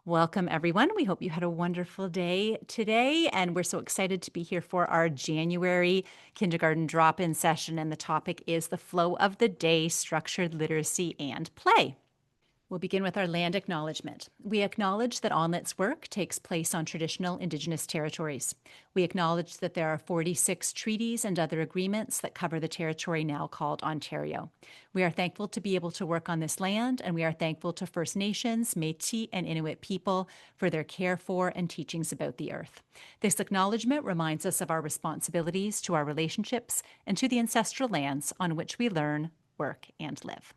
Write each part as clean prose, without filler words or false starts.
Welcome, everyone. We hope you had a wonderful day today, and we're so excited to be here for our January kindergarten drop-in session, and the topic is the flow of the day, structured literacy, and play. We'll begin with our land acknowledgement. We acknowledge that ONLit's work takes place on traditional Indigenous territories. We acknowledge that there are 46 treaties and other agreements that cover the territory now called Ontario. We are thankful to be able to work on this land, and we are thankful to First Nations, Métis, and Inuit people for their care for and teachings about the earth. This acknowledgement reminds us of our responsibilities to our relationships and to the ancestral lands on which we learn, work, and live.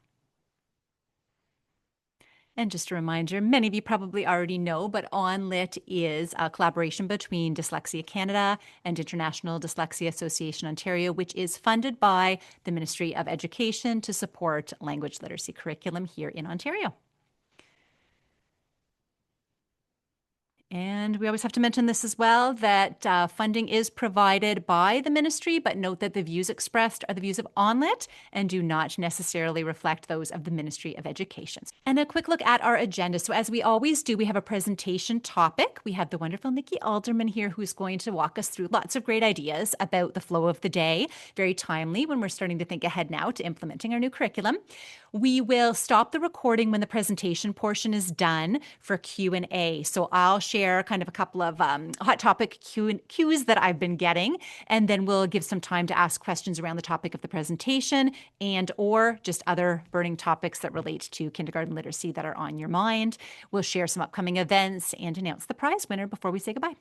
And just a reminder, many of you probably already know, but ONlit is a collaboration between Dyslexia Canada and International Dyslexia Association Ontario, which is funded by the Ministry of Education to support language literacy curriculum here in Ontario. And we always have to mention this as well, that funding is provided by the ministry, but note that the views expressed are the views of ONlit and do not necessarily reflect those of the Ministry of Education. And a quick look at our agenda. So as we always do, we have a presentation topic. We have the wonderful Nikki Alderman here who's going to walk us through lots of great ideas about the flow of the day, very timely when we're starting to think ahead now to implementing our new curriculum. We will stop the recording when the presentation portion is done for Q&A. So I'll share kind of a couple of hot topic cues that I've been getting, and then we'll give some time to ask questions around the topic of the presentation and or just other burning topics that relate to kindergarten literacy that are on your mind. We'll share some upcoming events and announce the prize winner before we say goodbye.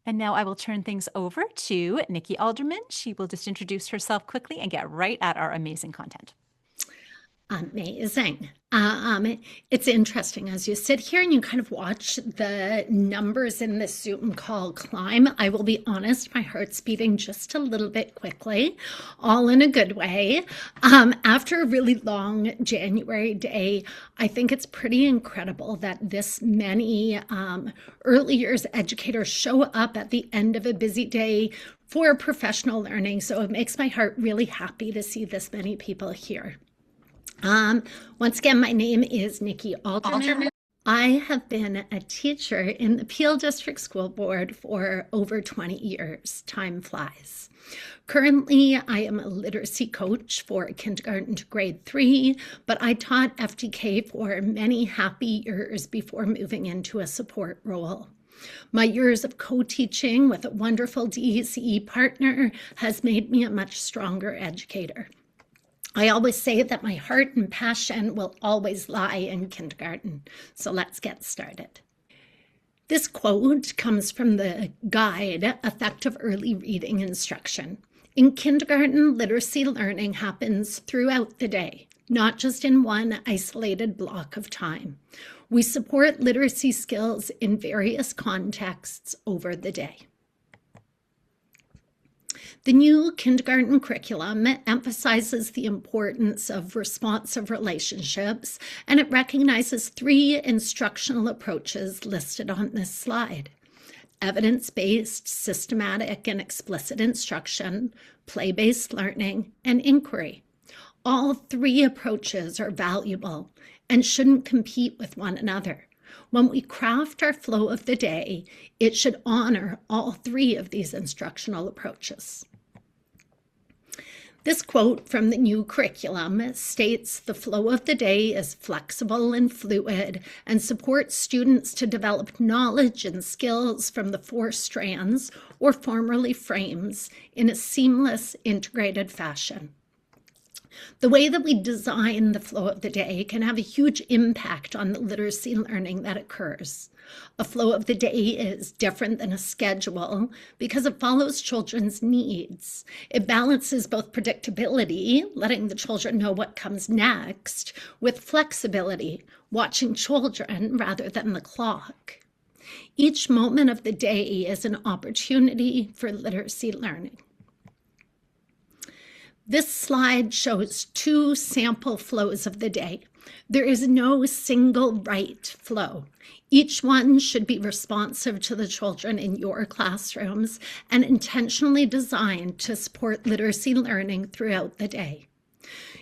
And now I will turn things over to Nikki Alderman. She will just introduce herself quickly and get right at our amazing content. Amazing. It's interesting as you sit here and you kind of watch the numbers in this Zoom call climb. I will be honest, my heart's beating just a little bit quickly, all in a good way. After a really long January day, I think it's pretty incredible that this many early years educators show up at the end of a busy day for professional learning. So it makes my heart really happy to see this many people here. Once again, my name is Nikki Alderman. I have been a teacher in the Peel District School Board for over 20 years. Time flies. Currently, I am a literacy coach for kindergarten to grade 3, but I taught FDK for many happy years before moving into a support role. My years of co-teaching with a wonderful DECE partner has made me a much stronger educator. I always say that my heart and passion will always lie in kindergarten. So let's get started. This quote comes from the guide, Effective Early Reading Instruction. In kindergarten, literacy learning happens throughout the day, not just in one isolated block of time. We support literacy skills in various contexts over the day. The new kindergarten curriculum emphasizes the importance of responsive relationships, and it recognizes 3 instructional approaches listed on this slide: evidence-based, systematic, and explicit instruction, play-based learning, and inquiry. All 3 approaches are valuable and shouldn't compete with one another. When we craft our flow of the day, it should honor all 3 of these instructional approaches. This quote from the new curriculum states the flow of the day is flexible and fluid and supports students to develop knowledge and skills from the 4 strands, or formerly frames, in a seamless, integrated fashion. The way that we design the flow of the day can have a huge impact on the literacy learning that occurs. A flow of the day is different than a schedule because it follows children's needs. It balances both predictability, letting the children know what comes next, with flexibility, watching children rather than the clock. Each moment of the day is an opportunity for literacy learning. This slide shows 2 sample flows of the day. There is no single right flow. Each one should be responsive to the children in your classrooms and intentionally designed to support literacy learning throughout the day.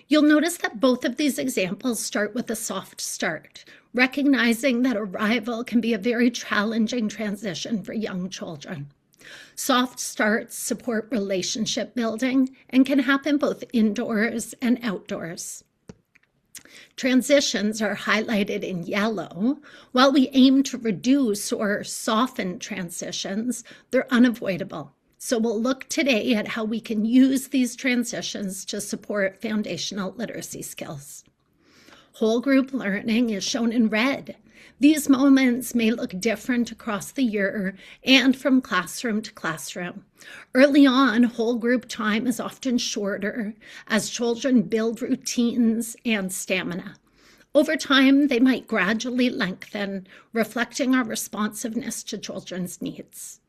You'll notice that both of these examples start with a soft start, recognizing that arrival can be a very challenging transition for young children. Soft starts support relationship building and can happen both indoors and outdoors. Transitions are highlighted in yellow. While we aim to reduce or soften transitions, they're unavoidable. So we'll look today at how we can use these transitions to support foundational literacy skills. Whole group learning is shown in red. These moments may look different across the year and from classroom to classroom. Early on, whole group time is often shorter as children build routines and stamina. Over time, they might gradually lengthen, reflecting our responsiveness to children's needs.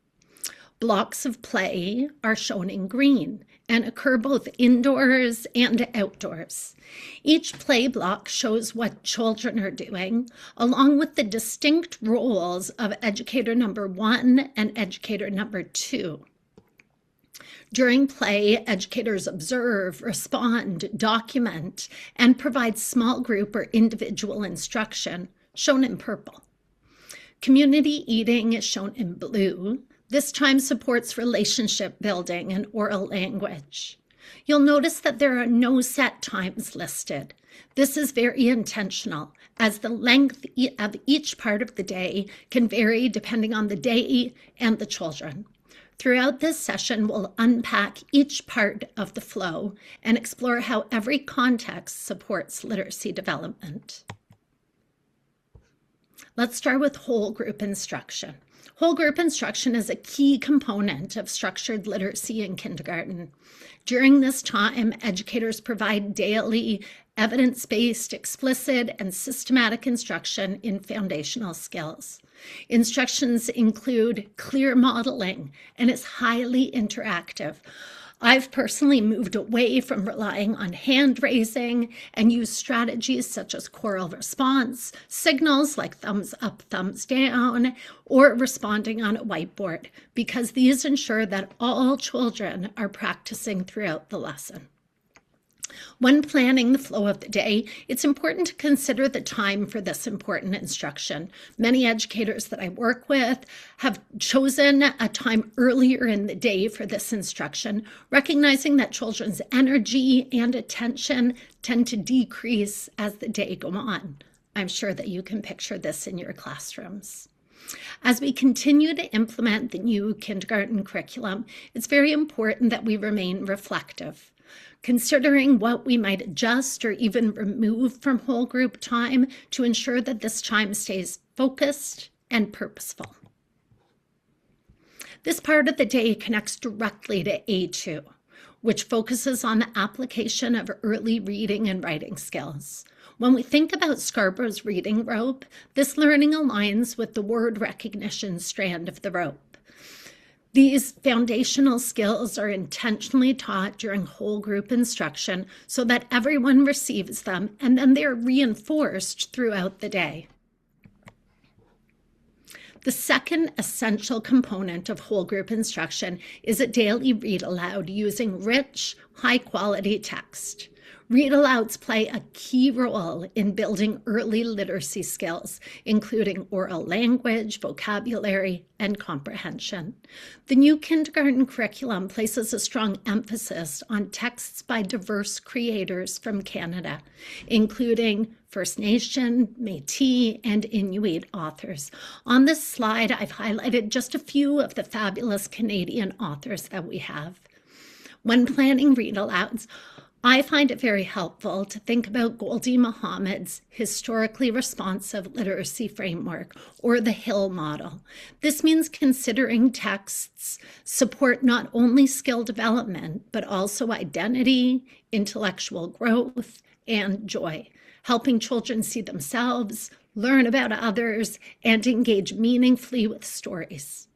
Blocks of play are shown in green and occur both indoors and outdoors. Each play block shows what children are doing, along with the distinct roles of educator number 1 and educator number 2. During play, educators observe, respond, document, and provide small group or individual instruction, shown in purple. Community eating is shown in blue. This time supports relationship building and oral language. You'll notice that there are no set times listed. This is very intentional, as the length of each part of the day can vary depending on the day and the children. Throughout this session, we'll unpack each part of the flow and explore how every context supports literacy development. Let's start with whole group instruction. Whole group instruction is a key component of structured literacy in kindergarten. During this time, educators provide daily, evidence-based, explicit, and systematic instruction in foundational skills. Instructions include clear modeling and is highly interactive. I've personally moved away from relying on hand raising and used strategies such as choral response, signals like thumbs up, thumbs down, or responding on a whiteboard, because these ensure that all children are practicing throughout the lesson. When planning the flow of the day, it's important to consider the time for this important instruction. Many educators that I work with have chosen a time earlier in the day for this instruction, recognizing that children's energy and attention tend to decrease as the day goes on. I'm sure that you can picture this in your classrooms. As we continue to implement the new kindergarten curriculum, it's very important that we remain reflective, considering what we might adjust or even remove from whole group time to ensure that this time stays focused and purposeful. This part of the day connects directly to A2, which focuses on the application of early reading and writing skills. When we think about Scarborough's reading rope, this learning aligns with the word recognition strand of the rope. These foundational skills are intentionally taught during whole group instruction so that everyone receives them, and then they're reinforced throughout the day. The second essential component of whole group instruction is a daily read aloud using rich, high-quality text. Read-alouds play a key role in building early literacy skills, including oral language, vocabulary, and comprehension. The new kindergarten curriculum places a strong emphasis on texts by diverse creators from Canada, including First Nation, Métis, and Inuit authors. On this slide, I've highlighted just a few of the fabulous Canadian authors that we have. When planning read-alouds, I find it very helpful to think about Goldie Muhammad's historically responsive literacy framework, or the HIL model. This means considering texts support not only skill development, but also identity, intellectual growth, and joy, helping children see themselves, learn about others, and engage meaningfully with stories.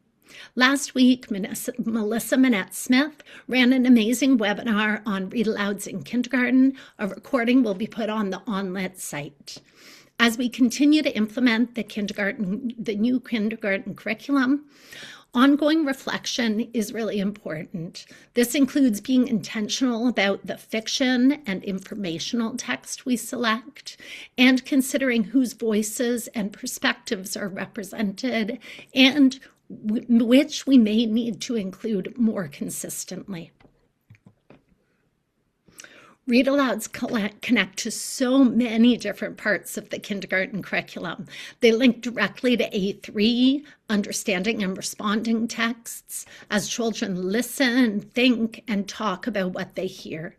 Last week, Melissa Manette-Smith ran an amazing webinar on read-alouds in kindergarten. A recording will be put on the ONlit site. As we continue to implement the new kindergarten curriculum, Ongoing reflection is really important. This includes being intentional about the fiction and informational text we select, and considering whose voices and perspectives are represented, and which we may need to include more consistently. Read alouds connect to so many different parts of the kindergarten curriculum. They link directly to A3, understanding and responding texts, as children listen, think, and talk about what they hear.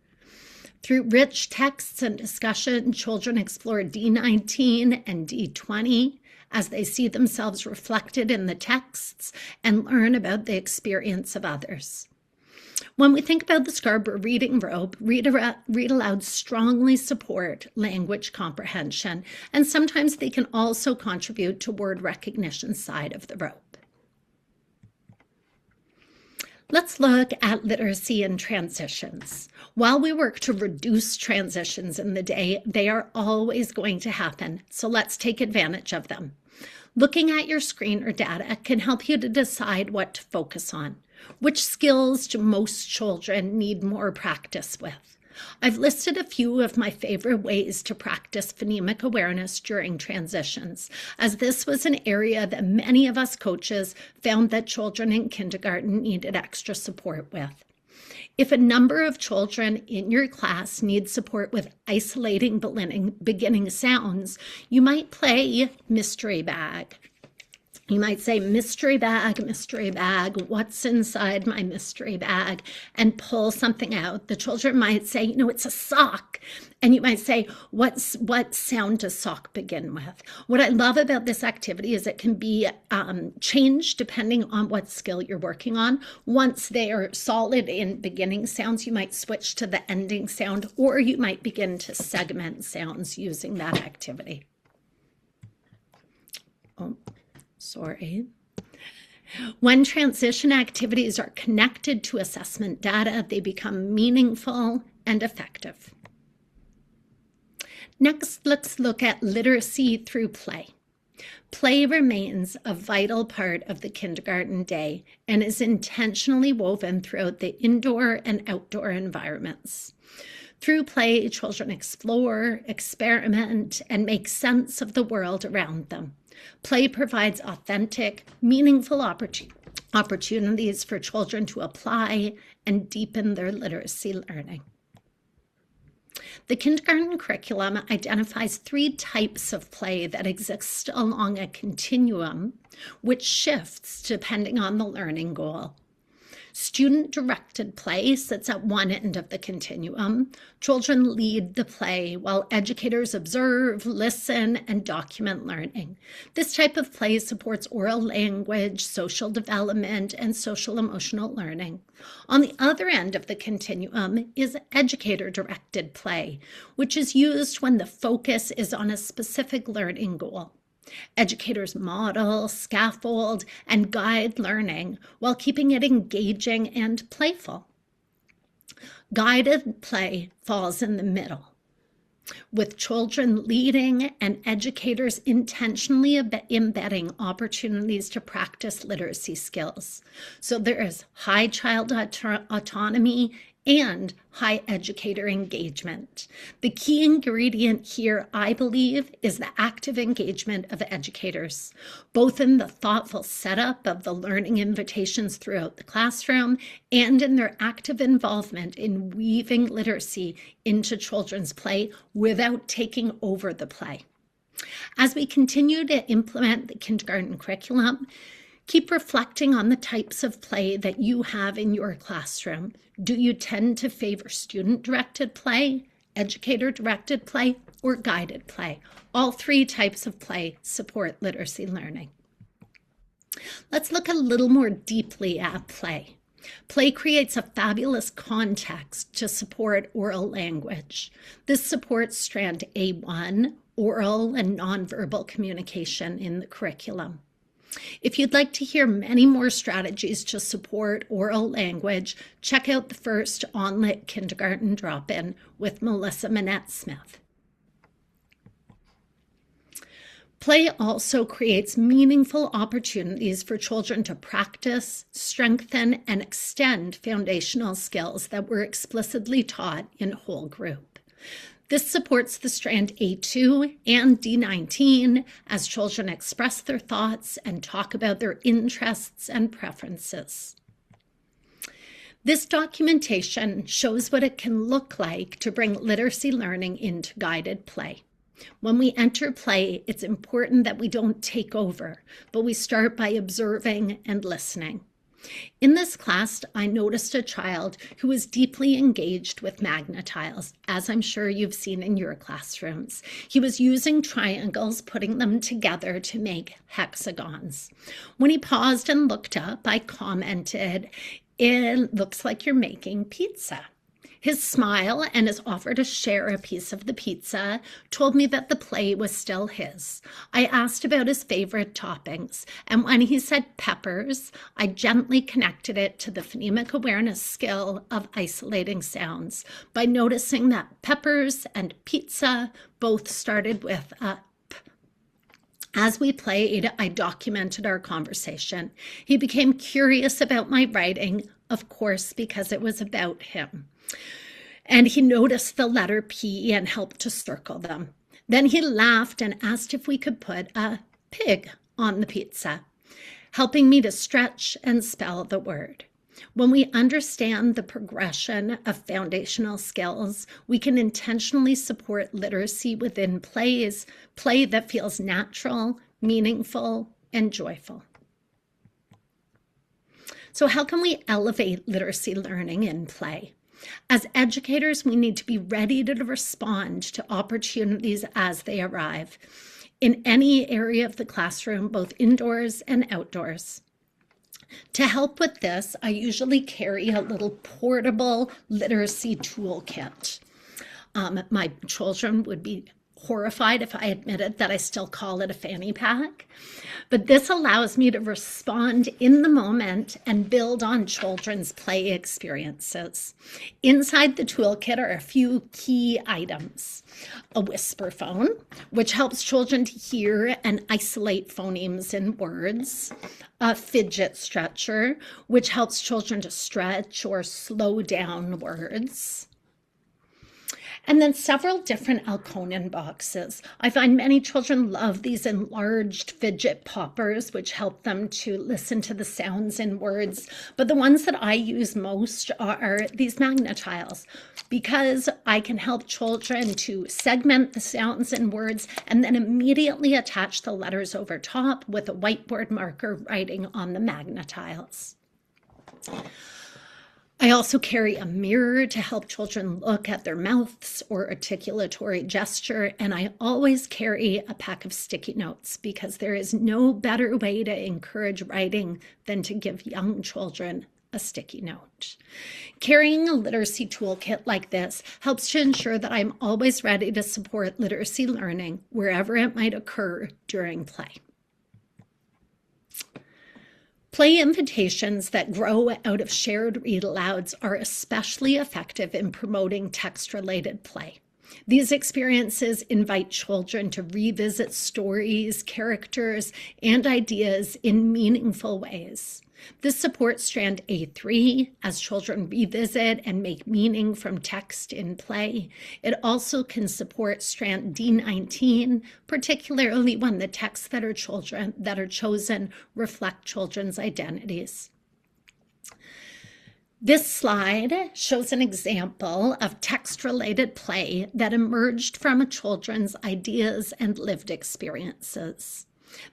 Through rich texts and discussion, children explore D19 and D20 as they see themselves reflected in the texts and learn about the experience of others. When we think about the Scarborough reading rope, read alouds strongly support language comprehension, and sometimes they can also contribute to word recognition side of the rope. Let's look at literacy and transitions. While we work to reduce transitions in the day, they are always going to happen, so let's take advantage of them. Looking at your screen or data can help you to decide what to focus on. Which skills do most children need more practice with? I've listed a few of my favorite ways to practice phonemic awareness during transitions, as this was an area that many of us coaches found that children in kindergarten needed extra support with. If a number of children in your class need support with isolating beginning sounds, you might play mystery bag. You might say, mystery bag, what's inside my mystery bag? And pull something out. The children might say, it's a sock. And you might say, what sound does sock begin with? What I love about this activity is it can be changed depending on what skill you're working on. Once they are solid in beginning sounds, you might switch to the ending sound, or you might begin to segment sounds using that activity. Sorry. When transition activities are connected to assessment data, they become meaningful and effective. Next, let's look at literacy through play. Play remains a vital part of the kindergarten day and is intentionally woven throughout the indoor and outdoor environments. Through play, children explore, experiment, and make sense of the world around them. Play provides authentic, meaningful opportunities for children to apply and deepen their literacy learning. The kindergarten curriculum identifies 3 types of play that exist along a continuum, which shifts depending on the learning goal. Student-directed play sits at one end of the continuum. Children lead the play while educators observe, listen, and document learning. This type of play supports oral language, social development, and social-emotional learning. On the other end of the continuum is educator-directed play, which is used when the focus is on a specific learning goal. Educators model, scaffold, and guide learning while keeping it engaging and playful. Guided play falls in the middle, with children leading and educators intentionally embedding opportunities to practice literacy skills. So there is high child autonomy and high educator engagement. The key ingredient here, I believe, is the active engagement of educators, both in the thoughtful setup of the learning invitations throughout the classroom and in their active involvement in weaving literacy into children's play without taking over the play. As we continue to implement the kindergarten curriculum, keep reflecting on the types of play that you have in your classroom. Do you tend to favor student-directed play, educator-directed play, or guided play? All 3 types of play support literacy learning. Let's look a little more deeply at play. Play creates a fabulous context to support oral language. This supports strand A1, oral and nonverbal communication in the curriculum. If you'd like to hear many more strategies to support oral language, check out the first ONlit Kindergarten drop-in with Melissa Minette-Smith. Play also creates meaningful opportunities for children to practice, strengthen, and extend foundational skills that were explicitly taught in whole group. This supports the strand A2 and D19 as children express their thoughts and talk about their interests and preferences. This documentation shows what it can look like to bring literacy learning into guided play. When we enter play, it's important that we don't take over, but we start by observing and listening. In this class, I noticed a child who was deeply engaged with magnetiles, as I'm sure you've seen in your classrooms. He was using triangles, putting them together to make hexagons. When he paused and looked up, I commented, "It looks like you're making pizza." His smile and his offer to share a piece of the pizza told me that the play was still his. I asked about his favorite toppings, and when he said peppers, I gently connected it to the phonemic awareness skill of isolating sounds by noticing that peppers and pizza both started with a p. As we played, I documented our conversation. He became curious about my writing, of course, because it was about him. And he noticed the letter P and helped to circle them. Then he laughed and asked if we could put a pig on the pizza, helping me to stretch and spell the word. When we understand the progression of foundational skills, we can intentionally support literacy within play that feels natural, meaningful, and joyful. So how can we elevate literacy learning in play? As educators, we need to be ready to respond to opportunities as they arrive in any area of the classroom, both indoors and outdoors. To help with this, I usually carry a little portable literacy toolkit. My children would be horrified if I admitted that I still call it a fanny pack. But this allows me to respond in the moment and build on children's play experiences. Inside the toolkit are a few key items. A whisper phone, which helps children to hear and isolate phonemes in words. A fidget stretcher, which helps children to stretch or slow down words. And then several different Alconin boxes. I find many children love these enlarged fidget poppers, which help them to listen to the sounds in words. But the ones that I use most are these magnetiles, because I can help children to segment the sounds in words and then immediately attach the letters over top with a whiteboard marker writing on the magnetiles. I also carry a mirror to help children look at their mouths or articulatory gesture, and I always carry a pack of sticky notes because there is no better way to encourage writing than to give young children a sticky note. Carrying a literacy toolkit like this helps to ensure that I'm always ready to support literacy learning wherever it might occur during play. Play invitations that grow out of shared read-alouds are especially effective in promoting text-related play. These experiences invite children to revisit stories, characters, and ideas in meaningful ways. This supports strand A3 as children revisit and make meaning from text in play. It also can support strand D19, particularly when the texts that are chosen reflect children's identities. This slide shows an example of text-related play that emerged from a children's ideas and lived experiences.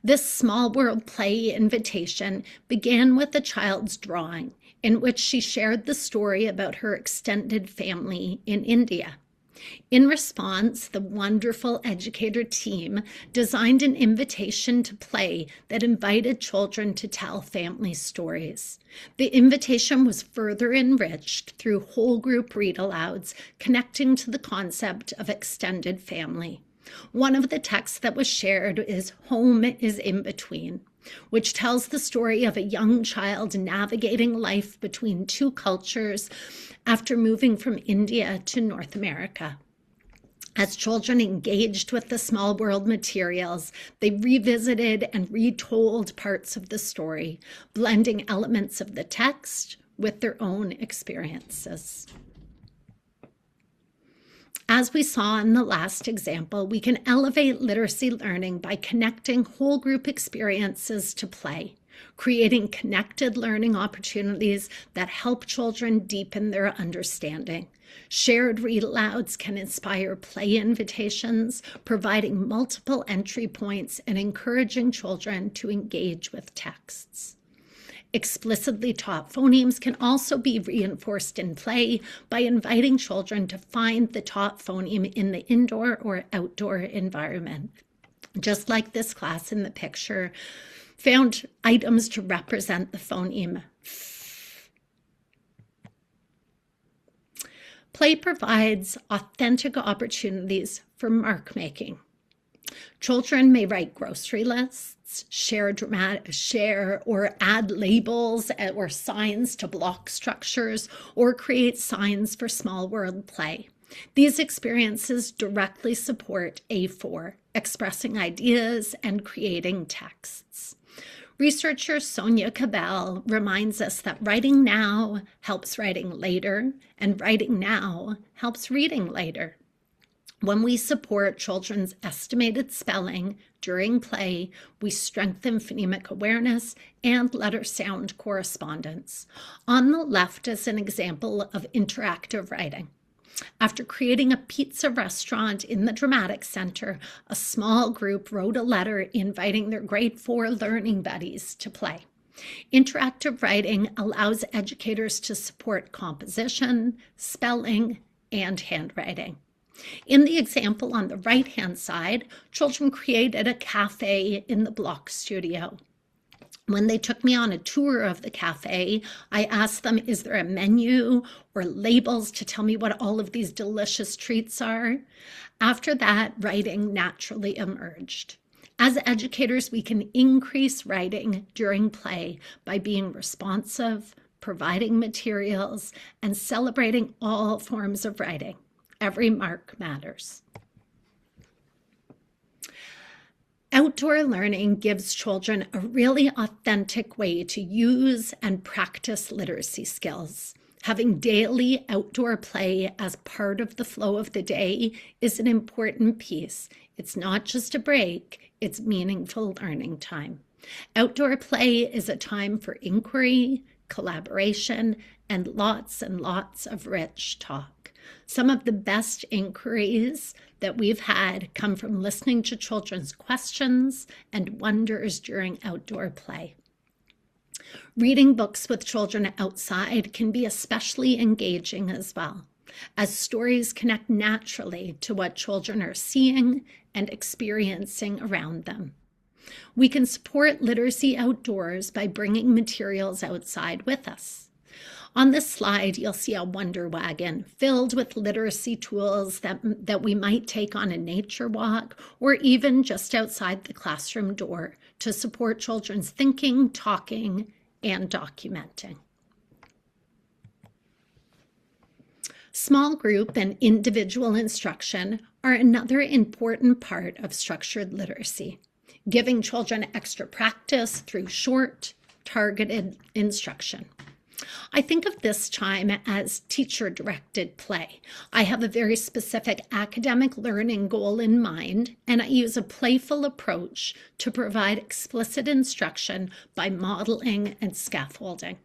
This small world play invitation began with a child's drawing in which she shared the story about her extended family in India. In response, the wonderful educator team designed an invitation to play that invited children to tell family stories. The invitation was further enriched through whole group read-alouds connecting to the concept of extended family. One of the texts that was shared is "Home is in Between," which tells the story of a young child navigating life between two cultures after moving from India to North America. As children engaged with the small world materials, they revisited and retold parts of the story, blending elements of the text with their own experiences. As we saw in the last example, we can elevate literacy learning by connecting whole group experiences to play, creating connected learning opportunities that help children deepen their understanding. Shared read alouds can inspire play invitations, providing multiple entry points and encouraging children to engage with texts. Explicitly taught phonemes can also be reinforced in play by inviting children to find the taught phoneme in the indoor or outdoor environment. Just like this class in the picture, found items to represent the phoneme. Play provides authentic opportunities for mark making. Children may write grocery lists, share or add labels or signs to block structures, or create signs for small world play. These experiences directly support A4, expressing ideas and creating texts. Researcher Sonia Cabell reminds us that writing now helps writing later, and writing now helps reading later. When we support children's estimated spelling during play, we strengthen phonemic awareness and letter-sound correspondence. On the left is an example of interactive writing. After creating a pizza restaurant in the Dramatic Center, a small group wrote a letter inviting their grade 4 learning buddies to play. Interactive writing allows educators to support composition, spelling, and handwriting. In the example on the right-hand side, children created a cafe in the block studio. When they took me on a tour of the cafe, I asked them, is there a menu or labels to tell me what all of these delicious treats are? After that, writing naturally emerged. As educators, we can increase writing during play by being responsive, providing materials, and celebrating all forms of writing. Every mark matters. Outdoor learning gives children a really authentic way to use and practice literacy skills. Having daily outdoor play as part of the flow of the day is an important piece. It's not just a break, it's meaningful learning time. Outdoor play is a time for inquiry, collaboration, and lots of rich talk. Some of the best inquiries that we've had come from listening to children's questions and wonders during outdoor play. Reading books with children outside can be especially engaging as well, as stories connect naturally to what children are seeing and experiencing around them. We can support literacy outdoors by bringing materials outside with us. On this slide, you'll see a wonder wagon filled with literacy tools that we might take on a nature walk or even just outside the classroom door to support children's thinking, talking, and documenting. Small group and individual instruction are another important part of structured literacy, giving children extra practice through short, targeted instruction. I think of this time as teacher-directed play. I have a very specific academic learning goal in mind, and I use a playful approach to provide explicit instruction by modeling and scaffolding.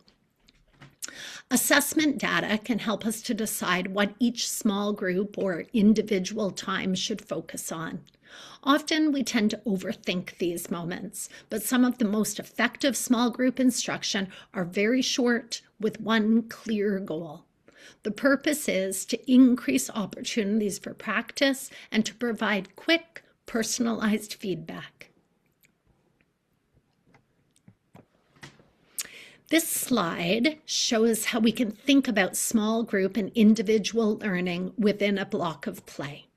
Assessment data can help us to decide what each small group or individual time should focus on. Often we tend to overthink these moments, but some of the most effective small group instruction are very short with one clear goal. The purpose is to increase opportunities for practice and to provide quick, personalized feedback. This slide shows how we can think about small group and individual learning within a block of play.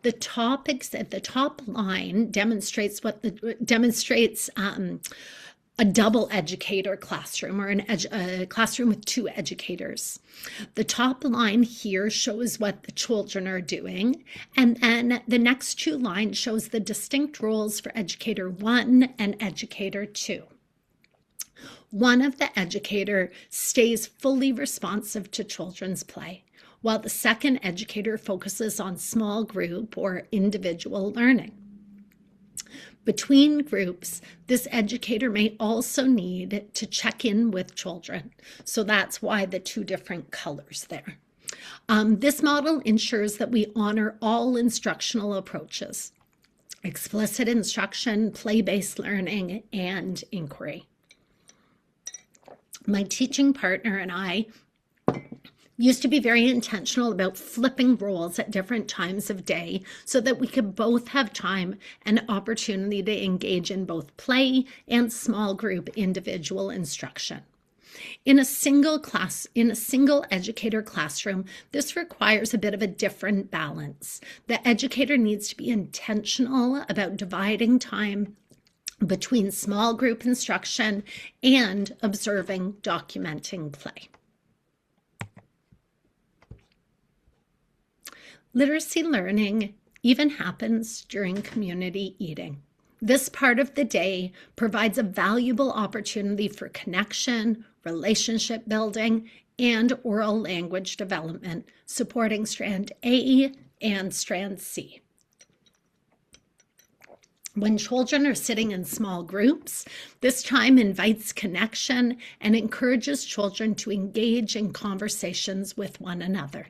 The top line demonstrates a double educator classroom, or a classroom with two educators. The top line here shows what the children are doing, and then the next two lines shows the distinct roles for educator 1 and educator 2. One of the educator stays fully responsive to children's play, while the second educator focuses on small group or individual learning. Between groups, this educator may also need to check in with children. So that's why the two different colors there. This model ensures that we honor all instructional approaches: explicit instruction, play-based learning, and inquiry. My teaching partner and I used to be very intentional about flipping roles at different times of day so that we could both have time and opportunity to engage in both play and small group individual instruction. In a single educator classroom, this requires a bit of a different balance. The educator needs to be intentional about dividing time between small group instruction and observing, documenting play. Literacy learning even happens during community eating. This part of the day provides a valuable opportunity for connection, relationship building, and oral language development, supporting strand A and strand C. When children are sitting in small groups, this time invites connection and encourages children to engage in conversations with one another.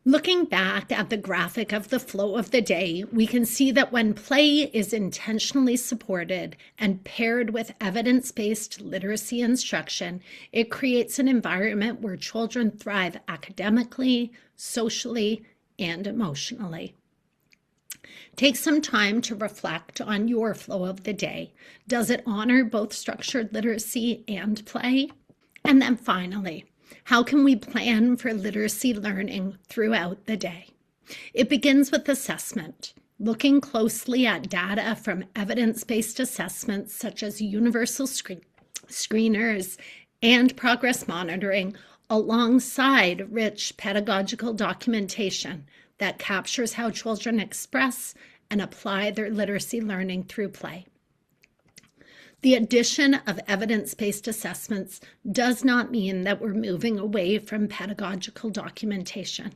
Looking back at the graphic of the flow of the day, we can see that when play is intentionally supported and paired with evidence-based literacy instruction, it creates an environment where children thrive academically, socially, and emotionally. Take some time to reflect on your flow of the day. Does it honor both structured literacy and play? And then finally, how can we plan for literacy learning throughout the day? It begins with assessment, looking closely at data from evidence-based assessments such as universal screeners and progress monitoring, alongside rich pedagogical documentation that captures how children express and apply their literacy learning through play. The addition of evidence-based assessments does not mean that we're moving away from pedagogical documentation.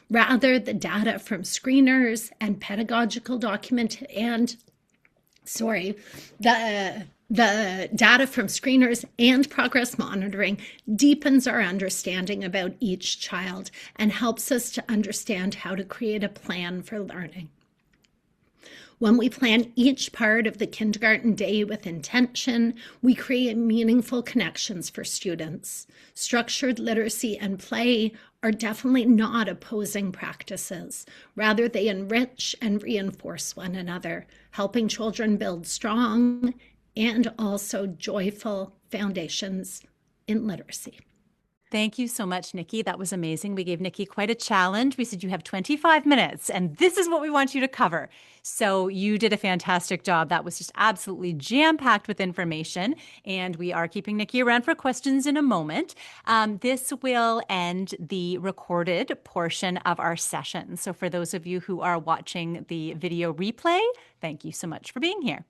Rather, the data from screeners and the data from screeners and progress monitoring deepens our understanding about each child and helps us to understand how to create a plan for learning. When we plan each part of the kindergarten day with intention, we create meaningful connections for students. Structured literacy and play are definitely not opposing practices. Rather, they enrich and reinforce one another, helping children build strong and also joyful foundations in literacy. Thank you so much, Nikki. That was amazing. We gave Nikki quite a challenge. We said, you have 25 minutes, and this is what we want you to cover. So you did a fantastic job. That was just absolutely jam-packed with information, and we are keeping Nikki around for questions in a moment. This will end the recorded portion of our session. So for those of you who are watching the video replay, thank you so much for being here.